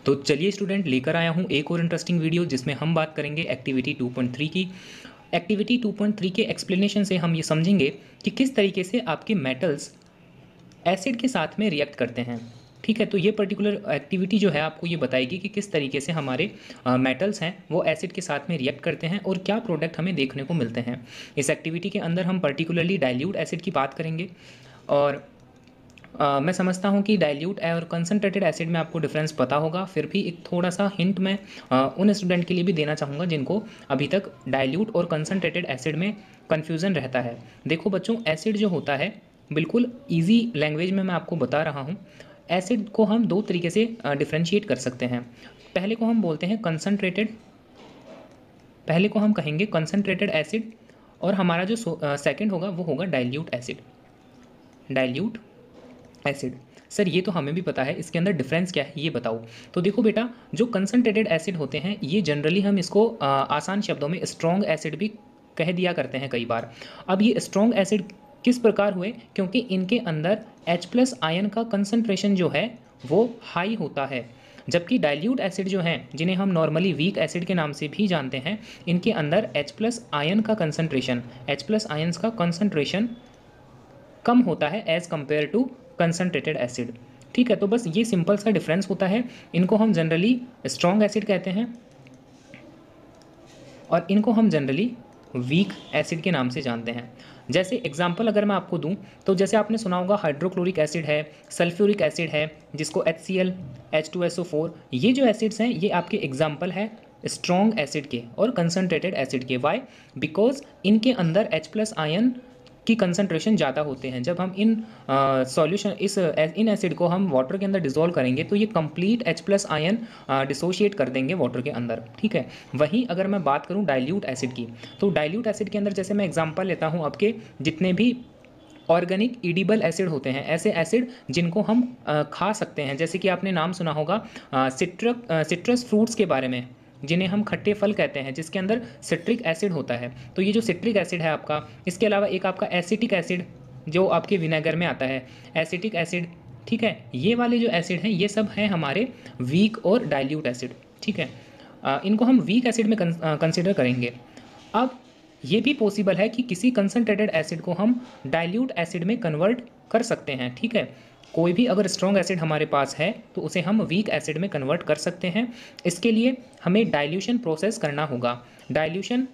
तो चलिए स्टूडेंट, लेकर आया हूँ एक और इंटरेस्टिंग वीडियो जिसमें हम बात करेंगे एक्टिविटी 2.3 की। एक्टिविटी 2.3 के एक्सप्लेनेशन से हम ये समझेंगे कि किस तरीके से आपके मेटल्स एसिड के साथ में रिएक्ट करते हैं। ठीक है, तो ये पर्टिकुलर एक्टिविटी जो है आपको ये बताएगी कि किस तरीके से हमारे मेटल्स हैं वो एसिड के साथ में रिएक्ट करते हैं और क्या प्रोडक्ट हमें देखने को मिलते हैं। इस एक्टिविटी के अंदर हम पर्टिकुलरली डाइल्यूट एसिड की बात करेंगे और मैं समझता हूँ कि डाइल्यूट और कंसनट्रेटेड एसिड में आपको डिफरेंस पता होगा, फिर भी एक थोड़ा सा हिंट मैं उन स्टूडेंट के लिए भी देना चाहूँगा जिनको अभी तक डाइल्यूट और कंसनट्रेटेड एसिड में कन्फ्यूज़न रहता है। देखो बच्चों, एसिड जो होता है बिल्कुल ईजी लैंग्वेज में मैं आपको बता रहा हूँ। एसिड को हम दो तरीके से डिफ्रेंशिएट कर सकते हैं। पहले को हम बोलते हैं कंसनट्रेटेड, पहले को हम कहेंगे कंसनट्रेटेड एसिड, और हमारा जो सेकंड होगा वो होगा dilute acid. Dilute acid. Sir ये तो हमें भी पता है, इसके अंदर डिफरेंस क्या है ये बताओ। तो देखो बेटा, जो कंसनट्रेटेड एसिड होते हैं ये जनरली हम इसको आसान शब्दों में स्ट्रॉन्ग एसिड भी कह दिया करते हैं कई बार। अब ये स्ट्रॉन्ग एसिड किस प्रकार हुए, क्योंकि इनके अंदर H+ आयन का कंसनट्रेशन जो है वो हाई होता है, जबकि डाइल्यूट एसिड जो हैं जिन्हें हम नॉर्मली वीक एसिड के नाम से भी जानते हैं, इनके अंदर H+ आयन का कंसनट्रेशन, H+ आयन्स का कंसनट्रेशन कम होता है as compared to concentrated acid. ठीक है, तो बस ये सिंपल सा डिफरेंस होता है। इनको हम जनरली स्ट्रॉन्ग एसिड कहते हैं और इनको हम जनरली वीक एसिड के नाम से जानते हैं। जैसे एग्जांपल अगर मैं आपको दूं तो जैसे आपने सुना होगा हाइड्रोक्लोरिक एसिड है, सल्फ्यूरिक एसिड है, जिसको HCl, H2SO4, ये जो एसिड्स हैं ये आपके एग्जांपल है स्ट्रॉन्ग एसिड के और कंसनट्रेटेड एसिड के। वाई? बिकॉज इनके अंदर H+ आयन की कंसंट्रेशन ज़्यादा होते हैं। जब हम इन सॉल्यूशन इन एसिड को हम वाटर के अंदर डिसॉल्व करेंगे तो ये कंप्लीट H+ आयन डिसोशिएट कर देंगे वाटर के अंदर। ठीक है, वहीं अगर मैं बात करूं डाइल्यूट एसिड की, तो डाइल्यूट एसिड के अंदर जैसे मैं एग्जांपल लेता हूं आपके जितने भी ऑर्गेनिक ईडिबल एसिड होते हैं, ऐसे एसिड जिनको हम खा सकते हैं, जैसे कि आपने नाम सुना होगा सिट्रस फ्रूट्स के बारे में, जिन्हें हम खट्टे फल कहते हैं, जिसके अंदर सिट्रिक एसिड होता है। तो ये जो सिट्रिक एसिड है आपका, इसके अलावा एक आपका एसिटिक एसिड जो आपके विनेगर में आता है, एसिटिक एसिड। ठीक है, ये वाले जो एसिड हैं ये सब हैं हमारे वीक और डाइल्यूट एसिड। ठीक है, इनको हम वीक एसिड में कंसिडर करेंगे। अब ये भी पॉसिबल है कि किसी कंसनट्रेटेड एसिड को हम डाइल्यूट एसिड में कन्वर्ट कर सकते हैं। ठीक है, कोई भी अगर स्ट्रॉन्ग एसिड हमारे पास है तो उसे हम वीक एसिड में कन्वर्ट कर सकते हैं। इसके लिए हमें डाइल्यूशन प्रोसेस करना होगा। डाइल्यूशन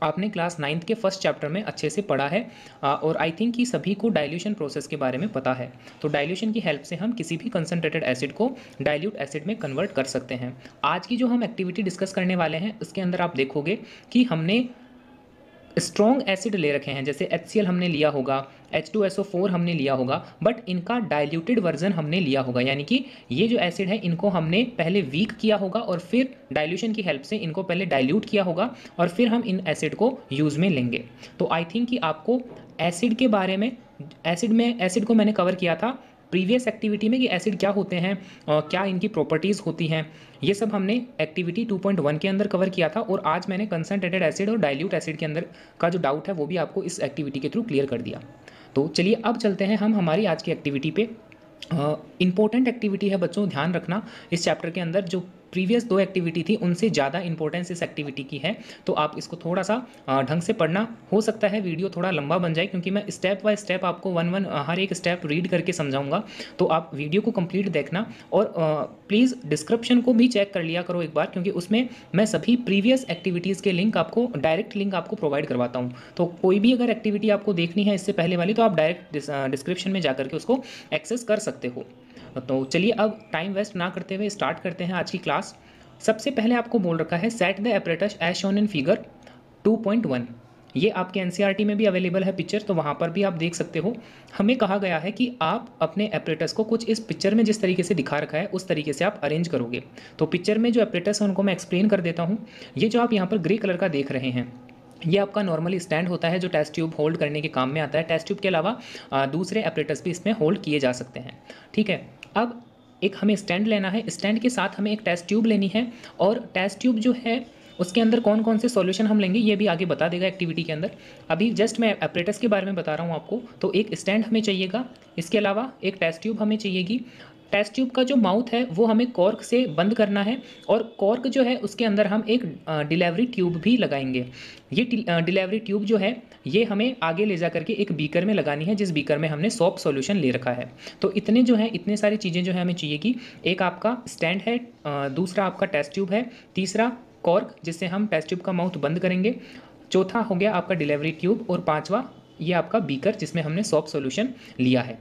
आपने क्लास 9th के फर्स्ट चैप्टर में अच्छे से पढ़ा है और आई थिंक कि सभी को डाइल्यूशन प्रोसेस के बारे में पता है। तो डाइल्यूशन की हेल्प से हम किसी भी कंसनट्रेटेड एसिड को डाइल्यूट एसिड में कन्वर्ट कर सकते हैं। आज की जो हम एक्टिविटी डिस्कस करने वाले हैं उसके अंदर आप देखोगे कि हमने स्ट्रॉन्ग एसिड ले रखे हैं, जैसे HCl हमने लिया होगा, H2SO4 हमने लिया होगा, बट इनका डाइल्यूटेड वर्जन हमने लिया होगा। यानी कि ये जो एसिड है इनको हमने पहले वीक किया होगा और फिर डाइल्यूशन की हेल्प से इनको पहले डाइल्यूट किया होगा और फिर हम इन एसिड को यूज़ में लेंगे। तो आई थिंक कि आपको एसिड के बारे में, एसिड को मैंने कवर किया था प्रीवियस एक्टिविटी में कि एसिड क्या होते हैं और क्या इनकी प्रॉपर्टीज़ होती हैं, ये सब हमने एक्टिविटी 2.1 के अंदर कवर किया था। और आज मैंने कंसनट्रेटेड एसिड और डाइल्यूट एसिड के अंदर का जो डाउट है वो भी आपको इस एक्टिविटी के थ्रू क्लियर कर दिया। तो चलिए अब चलते हैं हम हमारी आज की एक्टिविटी पे। इंपॉर्टेंट एक्टिविटी है बच्चों, ध्यान रखना इस चैप्टर के अंदर जो प्रीवियस 2 एक्टिविटी थी उनसे ज़्यादा इंपॉर्टेंस इस एक्टिविटी की है, तो आप इसको थोड़ा सा ढंग से पढ़ना। हो सकता है वीडियो थोड़ा लंबा बन जाए क्योंकि मैं स्टेप बाय स्टेप आपको हर एक स्टेप रीड करके समझाऊंगा, तो आप वीडियो को कंप्लीट देखना। और प्लीज़ डिस्क्रिप्शन को भी चेक कर लिया करो एक बार, क्योंकि उसमें मैं सभी प्रीवियस एक्टिविटीज़ के लिंक आपको डायरेक्ट लिंक आपको प्रोवाइड करवाता हूँ। तो कोई भी अगर एक्टिविटी आपको देखनी है इससे पहले वाली तो आप डायरेक्ट डिस्क्रिप्शन में जा करके उसको एक्सेस कर सकते हो। तो चलिए अब टाइम वेस्ट ना करते हुए स्टार्ट करते हैं आज की क्लास। सबसे पहले आपको बोल रखा है set the apparatus as shown in figure 2.1। ये आपके एनसीईआरटी में भी अवेलेबल है पिक्चर, तो वहाँ पर भी आप देख सकते हो। हमें कहा गया है कि आप अपने एपरेटस को कुछ इस पिक्चर में जिस तरीके से दिखा रखा है उस तरीके से आप अरेंज करोगे। तो पिक्चर में जो एपरेटस है उनको मैं एक्सप्लेन कर देता हूँ। ये जो आप यहाँ पर ग्रे कलर का देख रहे हैं ये आपका नॉर्मली स्टैंड होता है जो टेस्ट ट्यूब होल्ड करने के काम में आता है। टेस्ट ट्यूब के अलावा दूसरे एपरेटस भी इसमें होल्ड किए जा सकते हैं। ठीक है, अब एक हमें स्टैंड लेना है, स्टैंड के साथ हमें एक टेस्ट ट्यूब लेनी है और टेस्ट ट्यूब जो है उसके अंदर कौन कौन से सॉल्यूशन हम लेंगे ये भी आगे बता देगा एक्टिविटी के अंदर। अभी जस्ट मैं एपरेटस के बारे में बता रहा हूँ आपको। तो एक स्टैंड हमें चाहिएगा, इसके अलावा एक टेस्ट ट्यूब हमें चाहिएगी, टेस्ट ट्यूब का जो माउथ है वो हमें कॉर्क से बंद करना है, और कॉर्क जो है उसके अंदर हम एक डिलीवरी ट्यूब भी लगाएंगे। ये डिलीवरी ट्यूब जो है ये हमें आगे ले जा करके एक बीकर में लगानी है, जिस बीकर में हमने सॉप सॉल्यूशन ले रखा है। तो इतने जो है, इतने सारी चीज़ें जो है हमें चाहिए कि एक आपका स्टैंड है, दूसरा आपका टेस्ट ट्यूब है, तीसरा कॉर्क जिससे हम टेस्ट ट्यूब का माउथ बंद करेंगे, चौथा हो गया आपका डिलीवरी ट्यूब, और पांचवा ये आपका बीकर जिसमें हमने सॉप सॉल्यूशन लिया है।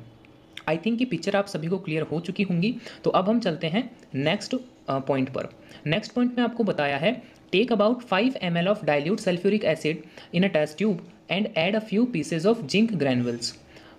आई थिंक कि पिक्चर आप सभी को क्लियर हो चुकी होंगी। तो अब हम चलते हैं नेक्स्ट पॉइंट पर। नेक्स्ट पॉइंट में आपको बताया है, take about 5 ml of dilute sulphuric acid in a test tube and add a few pieces of zinc granules.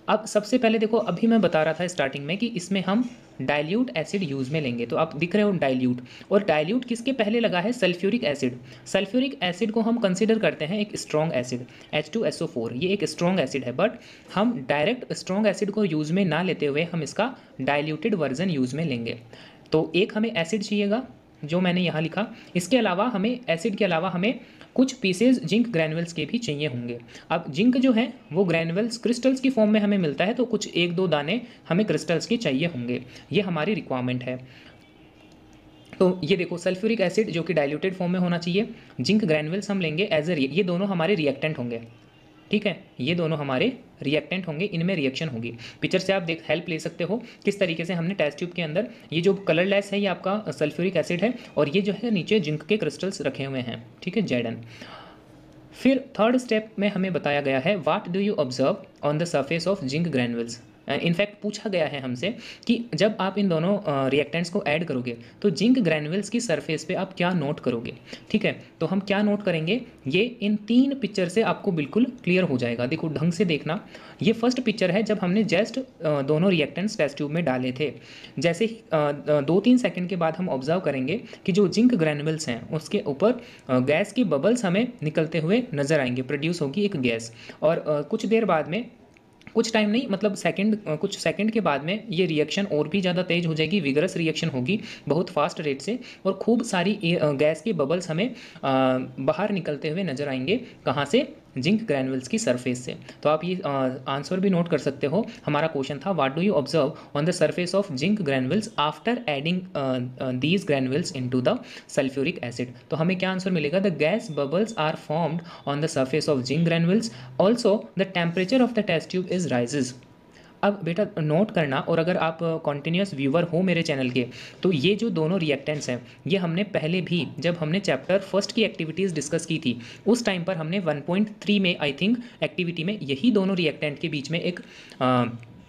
अब सबसे पहले देखो, अभी मैं बता रहा था स्टार्टिंग में कि इसमें हम डाइल्यूट एसिड यूज़ में लेंगे, तो आप दिख रहे हो डाइल्यूट, और डाइल्यूट किसके पहले लगा है, सल्फ्यूरिक एसिड। सल्फ्यूरिक एसिड को हम कंसिडर करते हैं एक स्ट्रॉन्ग एसिड, H2SO4, ये एक स्ट्रॉन्ग एसिड है, बट हम डायरेक्ट स्ट्रॉन्ग एसिड को यूज़ में ना लेते हुए हम इसका डाइल्यूटेड वर्जन यूज़ में लेंगे। तो एक हमें एसिड चाहिएगा जो मैंने यहाँ लिखा, इसके अलावा हमें एसिड के अलावा हमें कुछ पीसेज जिंक ग्रैनुअल्स के भी चाहिए होंगे। अब जिंक जो है वो ग्रैनुअल्स क्रिस्टल्स की फॉर्म में हमें मिलता है, तो कुछ एक दो दाने हमें क्रिस्टल्स के चाहिए होंगे, ये हमारी रिक्वायरमेंट है। तो ये देखो, सल्फ्यूरिक एसिड जो कि डाइल्यूटेड फॉर्म में होना चाहिए, जिंक ग्रैनुअल्स हम लेंगे एज ए, ये दोनों हमारे रिएक्टेंट होंगे, ठीक है, ये दोनों हमारे रिएक्टेंट होंगे, इनमें रिएक्शन होगी। पिक्चर से आप हेल्प ले सकते हो किस तरीके से हमने टेस्ट ट्यूब के अंदर, ये जो कलरलेस है ये आपका सल्फ्यूरिक एसिड है, और ये जो है नीचे जिंक के क्रिस्टल्स रखे हुए हैं, ठीक है, Zn। फिर थर्ड स्टेप में हमें बताया गया है, what do you observe on the surface of zinc granules. In fact पूछा गया है हमसे कि जब आप इन दोनों रिएक्टेंट्स को ऐड करोगे तो जिंक ग्रैनुअल्स की सरफेस पे आप क्या नोट करोगे, ठीक है। तो हम क्या नोट करेंगे, ये इन 3 पिक्चर से आपको बिल्कुल क्लियर हो जाएगा। देखो ढंग से देखना, ये फर्स्ट पिक्चर है जब हमने जस्ट दोनों रिएक्टेंट्स टेस्ट ट्यूब में डाले थे। जैसे ही 2-3 सेकंड के बाद हम ऑब्जर्व करेंगे कि जो जिंक ग्रैनुअल्स हैं उसके ऊपर गैस की बबल्स हमें निकलते हुए नजर आएंगे, प्रोड्यूस होगी एक गैस, और कुछ देर बाद में, कुछ टाइम नहीं मतलब कुछ सेकंड के बाद में ये रिएक्शन और भी ज़्यादा तेज हो जाएगी, विगरस रिएक्शन होगी बहुत फास्ट रेट से, और खूब सारी गैस के बबल्स हमें बाहर निकलते हुए नजर आएंगे, कहाँ से, जिंक ग्रैनुअल्स की सरफेस से। तो आप ये आंसर भी नोट कर सकते हो। हमारा क्वेश्चन था, what do you observe on the surface of zinc granules after adding these granules into the sulphuric acid. तो हमें क्या आंसर मिलेगा, the gas bubbles are formed on the surface of zinc granules, also the temperature of the test tube is rises. अब बेटा note करना, और अगर आप कॉन्टिन्यूस व्यूवर हो मेरे चैनल के, तो ये जो दोनों रिएक्टेंट्स हैं ये हमने पहले भी, जब हमने चैप्टर फर्स्ट की एक्टिविटीज़ डिस्कस की थी उस टाइम पर हमने 1.3 में आई थिंक एक्टिविटी में यही दोनों रिएक्टेंट के बीच में एक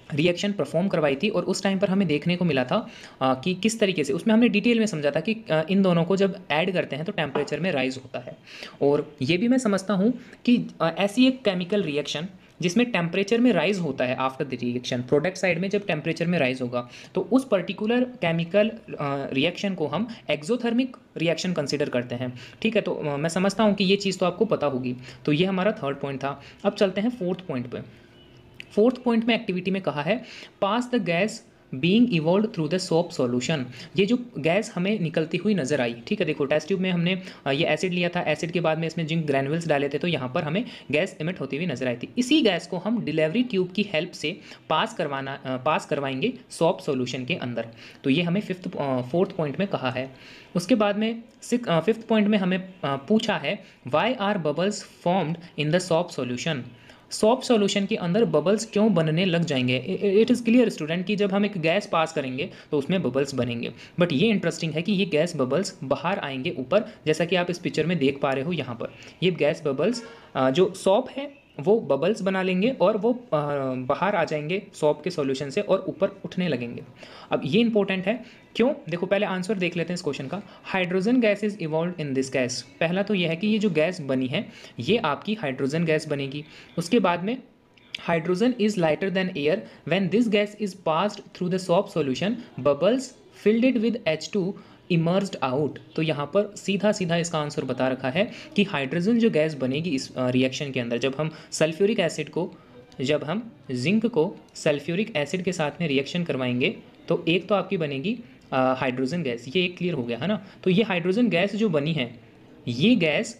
रिएक्शन परफॉर्म करवाई थी, और उस टाइम पर हमें देखने को मिला था कि किस तरीके से, उसमें हमने डिटेल में समझा था कि इन दोनों को जब ऐड करते हैं तो टेम्परेचर में राइज होता है। और ये भी मैं समझता हूँ कि ऐसी एक केमिकल रिएक्शन जिसमें टेम्परेचर में राइज होता है after the reaction, product side में जब टेम्परेचर में राइज होगा तो उस पर्टिकुलर केमिकल रिएक्शन को हम एक्सोथर्मिक रिएक्शन कंसिडर करते हैं, ठीक है। तो मैं समझता हूँ कि ये चीज़ तो आपको पता होगी। तो ये हमारा थर्ड पॉइंट था। अब चलते हैं फोर्थ पॉइंट पे। फोर्थ पॉइंट में एक्टिविटी में कहा है, pass the gas being evolved through the soap solution. ये जो गैस हमें निकलती हुई नजर आई, ठीक है, देखो टेस्ट ट्यूब में हमने ये एसिड लिया था, एसिड के बाद में इसमें जिंक ग्रैनुअल्स डाले थे, तो यहाँ पर हमें गैस इमिट होती हुई नजर आई थी। इसी गैस को हम डिलीवरी ट्यूब की हेल्प से पास करवाएंगे सोप सॉल्यूशन के अंदर। तो ये हमें फोर्थ पॉइंट में कहा है। उसके बाद में फिफ्थ पॉइंट में हमें पूछा है, why are bubbles formed in the soap solution. Soap solution के अंदर बबल्स क्यों बनने लग जाएंगे। इट इज़ क्लियर स्टूडेंट कि जब हम एक गैस पास करेंगे तो उसमें बबल्स बनेंगे, बट ये इंटरेस्टिंग है कि ये गैस बबल्स बाहर आएंगे ऊपर, जैसा कि आप इस पिक्चर में देख पा रहे हो। यहाँ पर ये गैस बबल्स जो सॉप है वो बबल्स बना लेंगे और वो बाहर आ जाएंगे सॉप के सॉल्यूशन से और ऊपर उठने लगेंगे। अब ये इंपॉर्टेंट है क्यों, देखो पहले आंसर देख लेते हैं इस क्वेश्चन का। Hydrogen gas is evolve in this gas. पहला तो यह है कि ये जो गैस बनी है ये आपकी हाइड्रोजन गैस बनेगी। उसके बाद में hydrogen is lighter than air when this gas is passed through the shop solution, bubbles filled it with H2 emerged out. तो यहाँ पर सीधा सीधा इसका आंसर बता रखा है कि हाइड्रोजन जो गैस बनेगी इस रिएक्शन के अंदर, जब हम सल्फ्यूरिक एसिड को, जब हम जिंक को सल्फ्यूरिक एसिड के साथ में रिएक्शन करवाएंगे तो एक तो आपकी बनेगी हाइड्रोजन गैस। ये एक क्लियर हो गया है ना। तो ये हाइड्रोजन गैस जो बनी है ये गैस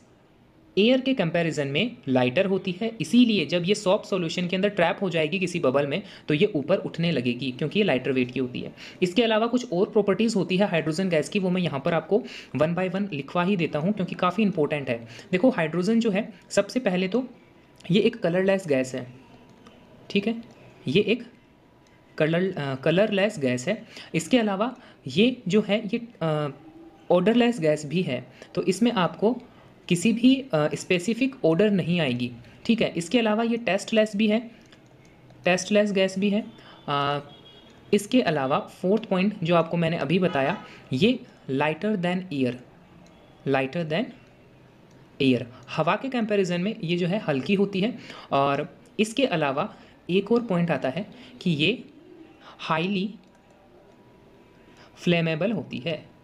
एयर के कंपैरिजन में लाइटर होती है, इसीलिए जब ये सॉफ्ट सॉल्यूशन के अंदर ट्रैप हो जाएगी किसी बबल में तो ये ऊपर उठने लगेगी क्योंकि ये लाइटर वेट की होती है। इसके अलावा कुछ और प्रॉपर्टीज़ होती है हाइड्रोजन गैस की, वो मैं यहाँ पर आपको वन बाय वन लिखवा ही देता हूँ क्योंकि काफ़ी इंपॉर्टेंट है। देखो हाइड्रोजन जो है, सबसे पहले तो ये एक कलरलेस गैस है, ठीक है, ये एक कलरलेस गैस है। इसके अलावा ये जो है ये ऑडरलेस गैस भी है, तो इसमें आपको किसी भी स्पेसिफिक ऑर्डर नहीं आएगी, ठीक है। इसके अलावा ये टेस्टलेस भी है, टेस्टलेस गैस भी है। इसके अलावा फोर्थ पॉइंट जो आपको मैंने अभी बताया, ये lighter than air, lighter than air, हवा के कंपैरिजन में ये जो है हल्की होती है। और इसके अलावा एक और पॉइंट आता है कि ये हाईली फ्लेमेबल होती है,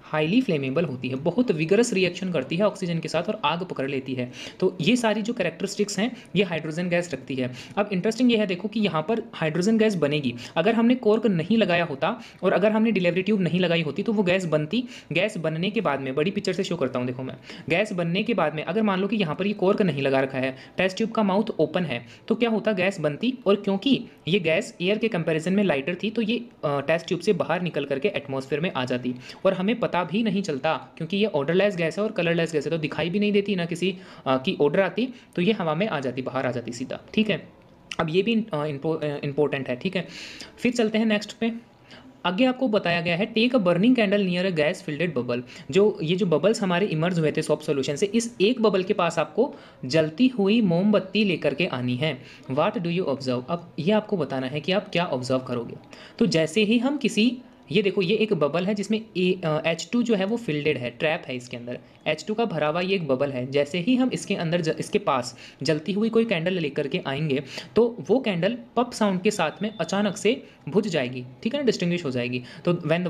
हाईली फ्लेमेबल होती है, बहुत विगरस रिएक्शन करती है ऑक्सीजन के साथ और आग पकड़ लेती है। तो ये सारी जो कैरेक्टरिस्टिक्स हैं ये हाइड्रोजन गैस रखती है। अब इंटरेस्टिंग ये है, देखो कि यहाँ पर हाइड्रोजन गैस बनेगी, अगर हमने कॉर्क नहीं लगाया होता और अगर हमने डिलीवरी ट्यूब नहीं लगाई होती तो वो गैस बनती। गैस बनने के बाद में, बड़ी पिक्चर से शो करता हूँ, देखो मैं, गैस बनने के बाद में अगर मान लो कि यहाँ पर ये कॉर्क नहीं लगा रखा है, टेस्ट ट्यूब का माउथ ओपन है, तो क्या होता, गैस बनती। और क्योंकि ये गैस एयर के कंपेरिजन में लाइटर थी तो ये टेस्ट ट्यूब से बाहर निकल करके एटमॉस्फेयर में आ जाती और हमें पता भी नहीं चलता, क्योंकि ये ऑर्डरलेस गैस है और कलरलेस गैस है तो दिखाई भी नहीं देती ना किसी की ऑर्डर आती, तो ये हवा में आ जाती, बाहर आ जाती सीधा, ठीक है। अब ये भी इंपॉर्टेंट है, ठीक है। फिर चलते हैं नेक्स्ट पे। आगे आपको बताया गया है, take a burning candle near a gas filled bubble. ये जो बबल्स हमारे इमर्ज हुए थे सॉफ्ट सॉल्यूशन से, इस एक बबल के पास आपको जलती हुई मोमबत्ती लेकर के आनी है। व्हाट डू यू ऑब्जर्व, अब ये आपको बताना है कि आप क्या ऑब्जर्व करोगे। तो जैसे ही हम किसी, ये देखो ये एक बबल है जिसमें H2 जो है वो फिल्डेड है, ट्रैप है इसके अंदर, H2 का भरा हुआ ये एक बबल है। जैसे ही हम इसके अंदर इसके पास जलती हुई कोई कैंडल लेकर के आएंगे तो वो कैंडल पप साउंड के साथ में अचानक से बुझ जाएगी, ठीक है ना, डिस्टिंग्विश हो जाएगी। तो when the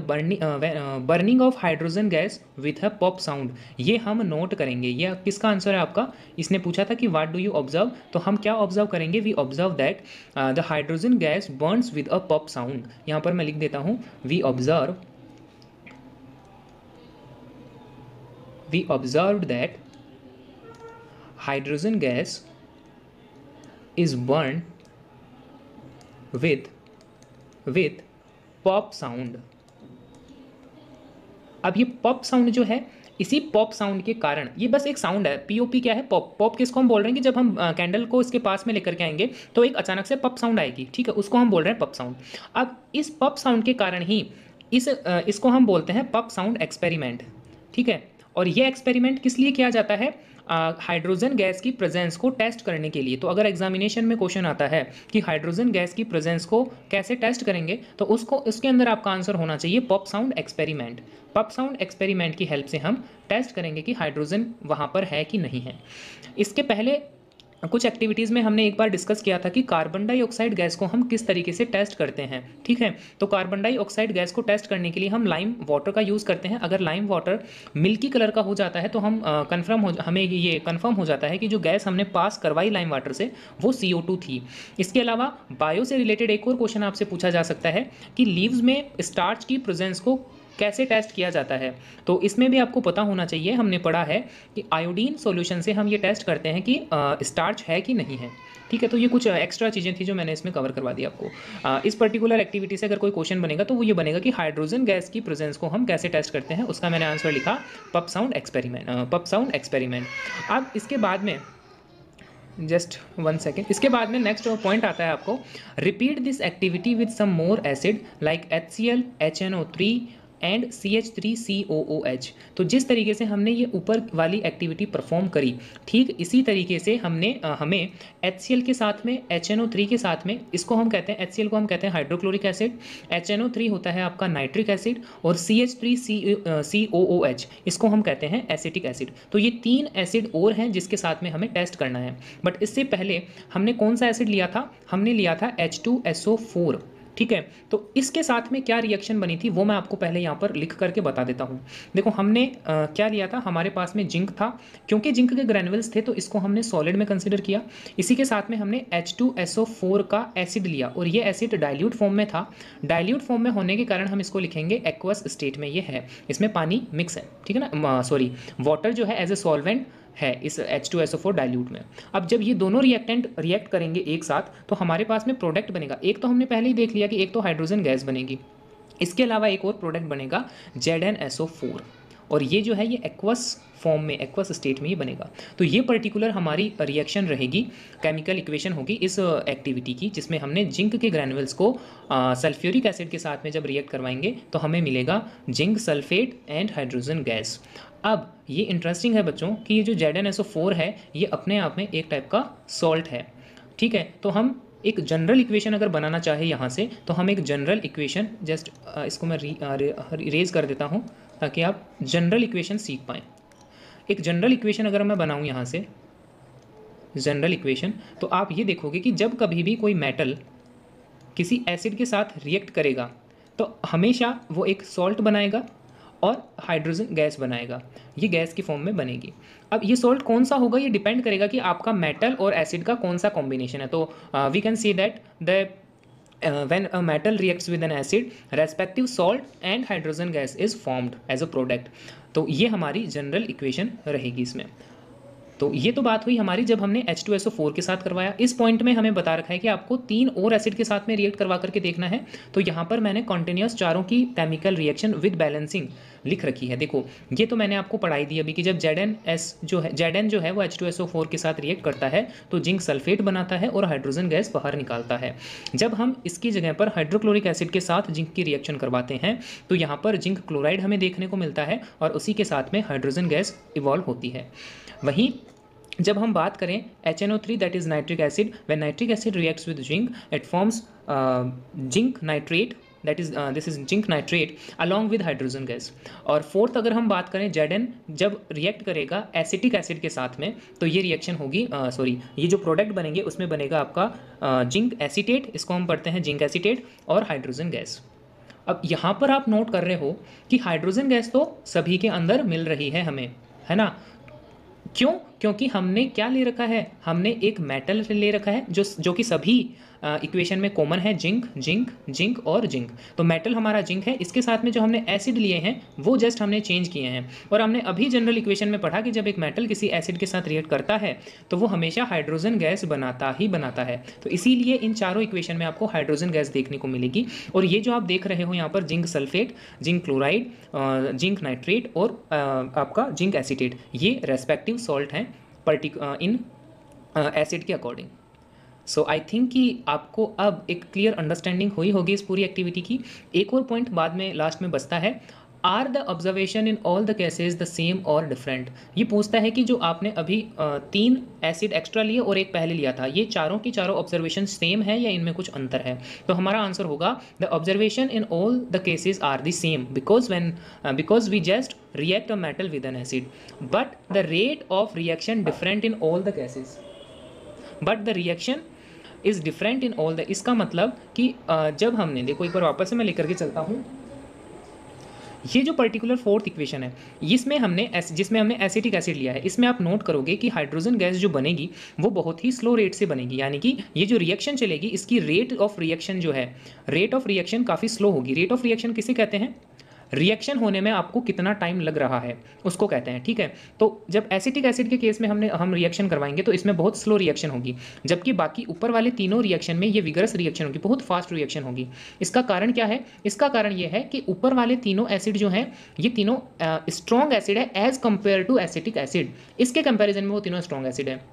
burning of hydrogen gas with a pop sound, ये हम नोट करेंगे। ये किसका आंसर है आपका, इसने पूछा था कि व्हाट डू यू ऑब्जर्व, तो हम क्या ऑब्जर्व करेंगे, we observe that the hydrogen gas burns with a pop sound. यहाँ पर मैं लिख देता हूँ, we observed that hydrogen gas is burned with pop sound। अब ये पॉप साउंड जो है, इसी पॉप साउंड के कारण, ये बस एक साउंड है, पीओपी क्या है, पॉप। पॉप किसको हम बोल रहे हैं कि जब हम कैंडल को इसके पास में लेकर के आएंगे तो एक अचानक से पॉप साउंड आएगी, ठीक है, उसको हम बोल रहे हैं पॉप साउंड। अब इस पॉप साउंड के कारण ही इसको हम बोलते हैं पॉप साउंड एक्सपेरिमेंट, ठीक है। और ये एक्सपेरिमेंट किस लिए किया जाता है, हाइड्रोजन गैस की प्रेजेंस को टेस्ट करने के लिए। तो अगर एग्जामिनेशन में क्वेश्चन आता है कि हाइड्रोजन गैस की प्रेजेंस को कैसे टेस्ट करेंगे, तो उसके अंदर आपका आंसर होना चाहिए pop sound experiment. Pop sound experiment की हेल्प से हम टेस्ट करेंगे कि हाइड्रोजन वहाँ पर है कि नहीं है। इसके पहले कुछ एक्टिविटीज़ में हमने एक बार डिस्कस किया था कि कार्बन डाइऑक्साइड गैस को हम किस तरीके से टेस्ट करते हैं, ठीक है। तो कार्बन डाइऑक्साइड गैस को टेस्ट करने के लिए हम लाइम वाटर का यूज़ करते हैं। अगर लाइम वाटर मिल्की कलर का हो जाता है तो हम हमें ये कन्फर्म हो जाता है कि जो गैस हमने पास करवाई लाइम वाटर से वो CO2 थी। इसके अलावा बायो से रिलेटेड एक और क्वेश्चन आपसे पूछा जा सकता है कि लीव्स में स्टार्च की प्रेजेंस को कैसे टेस्ट किया जाता है। तो इसमें भी आपको पता होना चाहिए, हमने पढ़ा है कि आयोडीन सॉल्यूशन से हम ये टेस्ट करते हैं कि स्टार्च है कि नहीं है, ठीक है। तो ये कुछ एक्स्ट्रा चीज़ें थी जो मैंने इसमें कवर करवा दी आपको। इस पर्टिकुलर एक्टिविटी से अगर कोई क्वेश्चन बनेगा तो वो ये बनेगा कि हाइड्रोजन गैस की प्रेजेंस को हम कैसे टेस्ट करते हैं, उसका मैंने आंसर लिखा पॉप साउंड एक्सपेरिमेंट। अब इसके बाद में जस्ट 1 सेकेंड, इसके बाद में नेक्स्ट पॉइंट आता है आपको, repeat this activity with some more acid like HCl, HNO3 and CH3COOH। तो जिस तरीके से हमने ये ऊपर वाली एक्टिविटी परफॉर्म करी, ठीक इसी तरीके से हमें HCl के साथ में, HNO3 के साथ में, इसको हम कहते हैं, HCl को हम कहते हैं हाइड्रोक्लोरिक एसिड, HNO3 होता है आपका नाइट्रिक एसिड और CH3COOH इसको हम कहते हैं एसिटिक एसिड। तो ये 3 एसिड और हैं जिसके साथ में हमें टेस्ट करना है। बट इससे पहले हमने कौन सा एसिड लिया था, हमने लिया था H2SO4, ठीक है। तो इसके साथ में क्या रिएक्शन बनी थी वो मैं आपको पहले यहाँ पर लिख करके बता देता हूँ। देखो हमने क्या लिया था, हमारे पास में जिंक था, क्योंकि जिंक के ग्रैन्युल्स थे तो इसको हमने सॉलिड में कंसीडर किया। इसी के साथ में हमने H2SO4 का एसिड लिया और ये एसिड डाइल्यूट फॉर्म में था। डाइल्यूट फॉर्म में होने के कारण हम इसको लिखेंगे एक्वस स्टेट में ये है, इसमें पानी मिक्स है, ठीक है ना, सॉरी वाटर जो है एज ए सॉल्वेंट है इस H2SO4 डाइल्यूट में। अब जब ये दोनों रिएक्टेंट रिएक्ट करेंगे एक साथ तो हमारे पास में प्रोडक्ट बनेगा। एक तो हमने पहले ही देख लिया कि एक तो हाइड्रोजन गैस बनेगी, इसके अलावा एक और प्रोडक्ट बनेगा ZnSO4, और ये जो है ये एक्वस फॉर्म में, एक्वस स्टेट में ही बनेगा। तो ये पर्टिकुलर हमारी रिएक्शन रहेगी, केमिकल इक्वेशन होगी इस एक्टिविटी की, जिसमें हमने जिंक के ग्रैनुअल्स को सल्फ्यूरिक एसिड के साथ में जब रिएक्ट करवाएंगे तो हमें मिलेगा zinc sulphate and hydrogen gas. अब ये इंटरेस्टिंग है बच्चों कि ये जो ZnSO4 है ये अपने आप में एक टाइप का सॉल्ट है, ठीक है। तो हम एक जनरल इक्वेशन अगर बनाना चाहे यहाँ से, तो हम एक जनरल इक्वेशन जस्ट इसको मैं इरेज कर देता हूँ ताकि आप जनरल इक्वेशन सीख पाएँ। एक जनरल इक्वेशन अगर मैं बनाऊँ यहाँ से जनरल इक्वेशन, तो आप ये देखोगे कि जब कभी भी कोई मेटल किसी एसिड के साथ रिएक्ट करेगा तो हमेशा वो एक सॉल्ट बनाएगा और हाइड्रोजन गैस बनाएगा, ये गैस की फॉर्म में बनेगी। अब ये सॉल्ट कौन सा होगा ये डिपेंड करेगा कि आपका मेटल और एसिड का कौन सा कॉम्बिनेशन है। तो we can see that the when a metal reacts with an acid, respective salt and hydrogen gas is formed as a product। तो ये हमारी जनरल इक्वेशन रहेगी इसमें। तो ये तो बात हुई हमारी जब हमने H2SO4 के साथ करवाया। इस पॉइंट में हमें बता रखा है कि आपको 3 और एसिड के साथ में रिएक्ट करवा करके देखना है। तो यहाँ पर मैंने कॉन्टिन्यूस चारों की केमिकल रिएक्शन विद बैलेंसिंग लिख रखी है। देखो ये तो मैंने आपको पढ़ाई दी अभी कि जब Zn जो है वो H2SO4 के साथ रिएक्ट करता है तो जिंक सल्फेट बनाता है और हाइड्रोजन गैस बाहर निकालता है। जब हम इसकी जगह पर हाइड्रोक्लोरिक एसिड के साथ जिंक की रिएक्शन करवाते हैं तो यहाँ पर जिंक क्लोराइड हमें देखने को मिलता है और उसी के साथ में हाइड्रोजन गैस इवॉल्व होती है। वहीं जब हम बात करें HNO3 that is nitric acid, when nitric acid reacts with zinc it forms zinc nitrate, that is this is zinc nitrate along with hydrogen gas. और फोर्थ अगर हम बात करें Zn जब रिएक्ट करेगा एसिटिक एसिड के साथ में तो ये रिएक्शन होगी ये जो प्रोडक्ट बनेंगे उसमें बनेगा आपका जिंक एसीटेट, इसको हम पढ़ते हैं जिंक एसीटेट, और हाइड्रोजन गैस। अब यहाँ पर आप नोट कर रहे हो कि हाइड्रोजन गैस तो सभी के अंदर मिल रही है हमें, है ना। क्यों? क्योंकि हमने क्या ले रखा है, हमने एक मेटल ले रखा है जो कि सभी इक्वेशन में कॉमन है, जिंक जिंक जिंक और जिंक। तो मेटल हमारा जिंक है, इसके साथ में जो हमने एसिड लिए हैं वो जस्ट हमने चेंज किए हैं। और हमने अभी जनरल इक्वेशन में पढ़ा कि जब एक मेटल किसी एसिड के साथ रिएक्ट करता है तो वो हमेशा हाइड्रोजन गैस बनाता ही बनाता है। तो इसीलिए इन चारों इक्वेशन में आपको हाइड्रोजन गैस देखने को मिलेगी। और ये जो आप देख रहे हो यहाँ पर zinc sulphate, zinc chloride, zinc nitrate और आपका जिंक एसीटेट, ये रेस्पेक्टिव सॉल्ट हैं इन एसिड के अकॉर्डिंग। सो आई थिंक कि आपको अब एक क्लियर अंडरस्टैंडिंग हुई होगी इस पूरी एक्टिविटी की। एक और पॉइंट बाद में लास्ट में बचता है, are the observation in all the cases the same or different. ये पूछता है कि जो आपने अभी 3 एसिड एक्स्ट्रा लिए और एक पहले लिया था, ये चारों की चारों ऑब्जर्वेशन सेम है या इनमें कुछ अंतर है। तो हमारा आंसर होगा the observation in all the cases are the same because we just react a metal with an acid, but the rate of reaction different in all the cases, but the reaction is different in all the। इसका मतलब कि जब हमने, देखो एक बार वापस से मैं लेकर के चलता हूँ, ये जो पर्टिकुलर फोर्थ इक्वेशन है जिसमें हमने एसिटिक एसिड लिया है, इसमें आप नोट करोगे कि हाइड्रोजन गैस जो बनेगी वो बहुत ही स्लो रेट से बनेगी, यानी कि ये जो रिएक्शन चलेगी इसकी रेट ऑफ रिएक्शन जो है, रेट ऑफ रिएक्शन काफ़ी स्लो होगी। रेट ऑफ रिएक्शन किसे कहते हैं? रिएक्शन होने में आपको कितना टाइम लग रहा है उसको कहते हैं, ठीक है। तो जब एसिटिक एसिड के केस में हम रिएक्शन करवाएंगे तो इसमें बहुत स्लो रिएक्शन होगी, जबकि बाकी ऊपर वाले तीनों रिएक्शन में ये विगरस रिएक्शन होगी, बहुत फास्ट रिएक्शन होगी। इसका कारण क्या है? इसका कारण ये है कि ऊपर वाले तीनों एसिड जो हैं ये तीनों स्ट्रॉन्ग एसिड है as compare to acetic acid. इसके कंपेरिजन में वो तीनों स्ट्रॉन्ग एसिड है।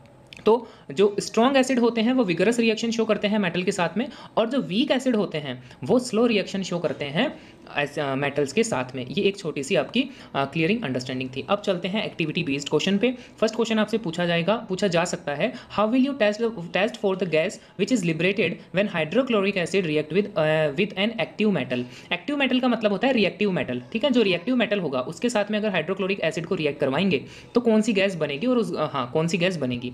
तो जो स्ट्रॉन्ग एसिड होते हैं वो विगरस रिएक्शन शो करते हैं मेटल के साथ में, और जो वीक एसिड होते हैं वो स्लो रिएक्शन शो करते हैं मेटल्स के साथ में। ये एक छोटी सी आपकी क्लियरिंग अंडरस्टैंडिंग थी। अब चलते हैं एक्टिविटी बेस्ड क्वेश्चन पे। फर्स्ट क्वेश्चन आपसे पूछा जा सकता है, how will you test for the gas which is liberated when hydrochloric acid react with an active metal. Active metal का मतलब होता है रिएक्टिव मेटल, ठीक है। जो रिएक्टिव मेटल होगा उसके साथ में अगर हाइड्रोक्लोरिक एसिड को रिएक्ट करवाएंगे तो कौन सी गैस बनेगी, और कौन सी गैस बनेगी।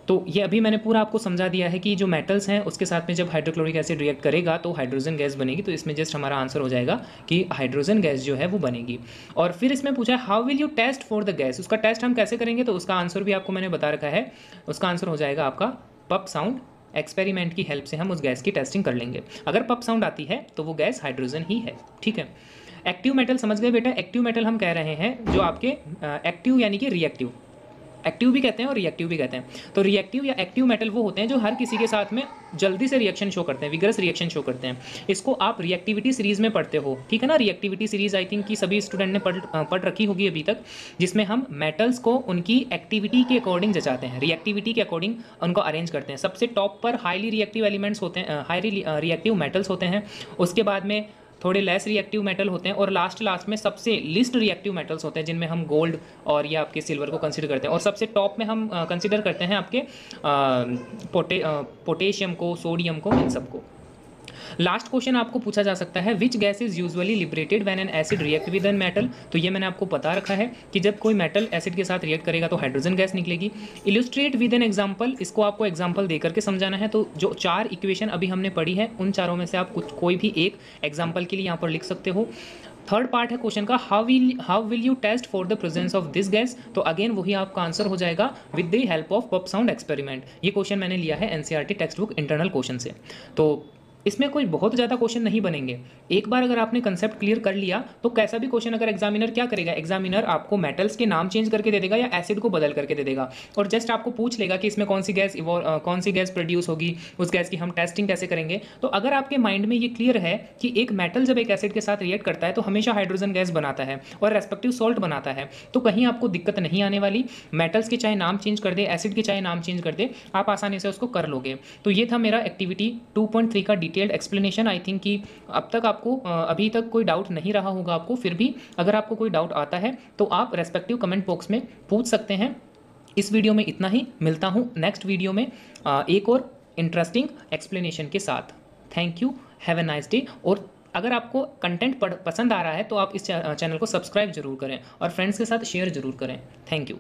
तो ये अभी मैंने पूरा आपको समझा दिया है कि जो मेटल्स हैं उसके साथ में जब हाइड्रोक्लोरिक एसिड रिएक्ट करेगा तो हाइड्रोजन गैस बनेगी। तो इसमें जस्ट हमारा आंसर हो जाएगा कि हाइड्रोजन गैस जो है वो बनेगी। और फिर इसमें पूछा है how will you test for the gas, उसका टेस्ट हम कैसे करेंगे, तो उसका आंसर भी आपको मैंने बता रखा है। उसका आंसर हो जाएगा आपका पप साउंड एक्सपेरिमेंट की हेल्प से हम उस गैस की टेस्टिंग कर लेंगे। अगर पप साउंड आती है तो वो गैस हाइड्रोजन ही है, ठीक है। एक्टिव मेटल समझ गए बेटा? एक्टिव मेटल हम कह रहे हैं जो आपके एक्टिव यानी कि रिएक्टिव, एक्टिव भी कहते हैं और रिएक्टिव भी कहते हैं। तो रिएक्टिव या एक्टिव मेटल वो होते हैं जो हर किसी के साथ में जल्दी से रिएक्शन शो करते हैं, विगरस रिएक्शन शो करते हैं। इसको आप रिएक्टिविटी सीरीज में पढ़ते हो, ठीक है ना। रिएक्टिविटी सीरीज आई थिंक कि सभी स्टूडेंट ने पढ़ रखी होगी अभी तक, जिसमें हम मेटल्स को उनकी एक्टिविटी के अकॉर्डिंग जचाते हैं, रिएक्टिविटी के अकॉर्डिंग उनको अरेंज करते हैं। सबसे टॉप पर हाईली रिएक्टिव एलिमेंट्स होते हैं, हाईली रिएक्टिव मेटल्स होते हैं, उसके बाद में थोड़े लेस रिएक्टिव मेटल होते हैं, और लास्ट में सबसे लिस्ट रिएक्टिव मेटल्स होते हैं जिनमें हम गोल्ड और या आपके सिल्वर को कंसीडर करते हैं, और सबसे टॉप में हम कंसीडर करते हैं आपके पोटेशियम को, सोडियम को, इन सबको। लास्ट क्वेश्चन आपको पूछा जा सकता है, which gas is usually liberated when an acid react with an metal. तो ये मैंने आपको बता रखा है कि जब कोई मेटल एसिड के साथ रिएक्ट करेगा तो हाइड्रोजन गैस निकलेगी। इलस्ट्रेट विद एन एग्जांपल, इसको आपको एग्जांपल देकर के समझाना है। तो जो 4 इक्वेशन अभी हमने पढ़ी है उन चारों में से आप कोई भी एक एग्जाम्पल के लिए यहाँ पर लिख सकते हो। थर्ड पार्ट है क्वेश्चन का, how will you test for the presence of this gas. तो अगेन वही आपका आंसर हो जाएगा with the help of pop sound experiment. ये क्वेश्चन मैंने लिया है NCERT text book internal question से। तो इसमें कोई बहुत ज़्यादा क्वेश्चन नहीं बनेंगे। एक बार अगर आपने कंसेप्ट क्लियर कर लिया तो कैसा भी क्वेश्चन अगर एग्जामिनर क्या करेगा, एग्जामिनर आपको मेटल्स के नाम चेंज करके दे देगा या एसिड को बदल करके दे देगा, और जस्ट आपको पूछ लेगा कि इसमें कौन सी गैस प्रोड्यूस होगी, उस गैस की हम टेस्टिंग कैसे करेंगे। तो अगर आपके माइंड में ये क्लियर है कि एक मेटल जब एक एसिड के साथ रिएक्ट करता है तो हमेशा हाइड्रोजन गैस बनाता है और रेस्पेक्टिव सॉल्ट बनाता है, तो कहीं आपको दिक्कत नहीं आने वाली। मेटल्स के चाहे नाम चेंज कर दे, एसिड के चाहे नाम चेंज कर दे, आप आसानी से उसको कर लोगे। तो ये था मेरा एक्टिविटी 2.3 का डिटेल्ड एक्सप्लेनेशन। आई थिंक कि अब तक आपको अभी तक कोई डाउट नहीं रहा होगा आपको। फिर भी अगर आपको कोई डाउट आता है तो आप रेस्पेक्टिव कमेंट बॉक्स में पूछ सकते हैं। इस वीडियो में इतना ही, मिलता हूँ नेक्स्ट वीडियो में एक और इंटरेस्टिंग एक्सप्लेनेशन के साथ। Thank you, have a nice day. और अगर आपको कंटेंट पसंद आ रहा है तो आप इस चैनल को सब्सक्राइब जरूर करें और फ्रेंड्स के साथ शेयर जरूर करें। Thank you.